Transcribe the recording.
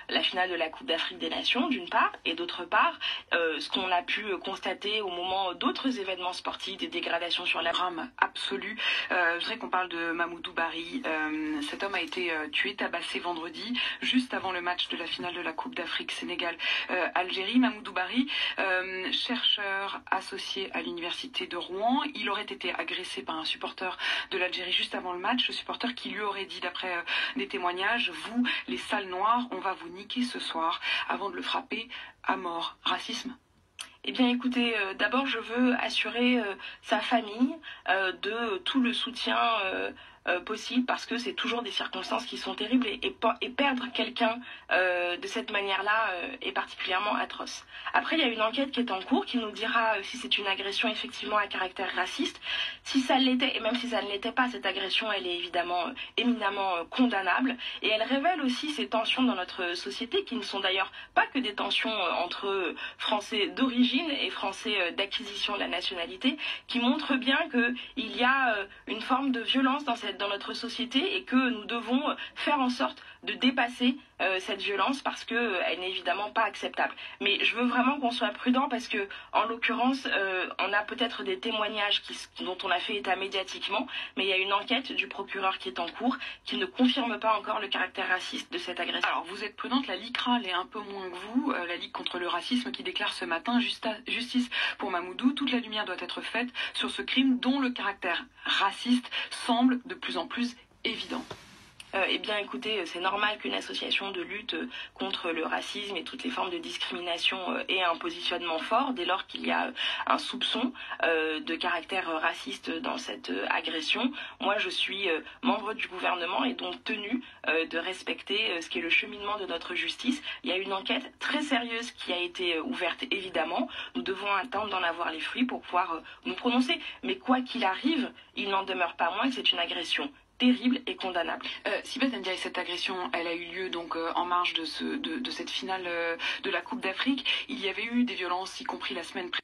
la finale de la Coupe d'Afrique des Nations, d'une part, et d'autre part, ce qu'on a pu constater au moment d'autres événements sportifs, des dégradations sur la drame absolu. Je voudrais qu'on parle de Mamoudou Barry. Cet homme a été tué, tabassé vendredi, juste avant le match de la finale de la Coupe d'Afrique Sénégal-Algérie. Mamoudou Barry, chercheur associé à l'université de Rouen, il aurait été agressé par un supporter de l'Algérie juste avant le match, le supporter qui lui aurait dit, d'après des témoignages, vous, les sales noirs, on va vous niquer ce soir, avant de le frapper à mort. Racisme? Eh bien écoutez, d'abord je veux assurer sa famille de tout le soutien possible, parce que c'est toujours des circonstances qui sont terribles et perdre quelqu'un de cette manière-là est particulièrement atroce. Après, il y a une enquête qui est en cours qui nous dira si c'est une agression effectivement à caractère raciste. Si ça l'était, et même si ça ne l'était pas, cette agression, elle est évidemment éminemment condamnable, et elle révèle aussi ces tensions dans notre société, qui ne sont d'ailleurs pas que des tensions entre Français d'origine et Français d'acquisition de la nationalité, qui montrent bien qu'il y a une forme de violence dans notre société et que nous devons faire en sorte de dépasser cette violence, parce qu'elle n'est évidemment pas acceptable. Mais je veux vraiment qu'on soit prudent, parce que, en l'occurrence, on a peut-être des témoignages dont on a fait état médiatiquement, mais il y a une enquête du procureur qui est en cours, qui ne confirme pas encore le caractère raciste de cette agression. Alors, vous êtes prudente, la LICRA l'est un peu moins que vous, la Ligue contre le racisme, qui déclare ce matin justice pour Mamoudou. Toute la lumière doit être faite sur ce crime dont le caractère raciste semble de plus en plus évident. Eh bien écoutez, c'est normal qu'une association de lutte contre le racisme et toutes les formes de discrimination ait un positionnement fort dès lors qu'il y a un soupçon de caractère raciste dans cette agression. Moi, je suis membre du gouvernement et donc tenue de respecter ce qui est le cheminement de notre justice. Il y a une enquête très sérieuse qui a été ouverte, évidemment. Nous devons attendre d'en avoir les fruits pour pouvoir nous prononcer. Mais quoi qu'il arrive, il n'en demeure pas moins que c'est une agression terrible et condamnable. Sibeth Ndiaye, cette agression, elle a eu lieu donc en marge de cette finale de la Coupe d'Afrique. Il y avait eu des violences, y compris la semaine précédente.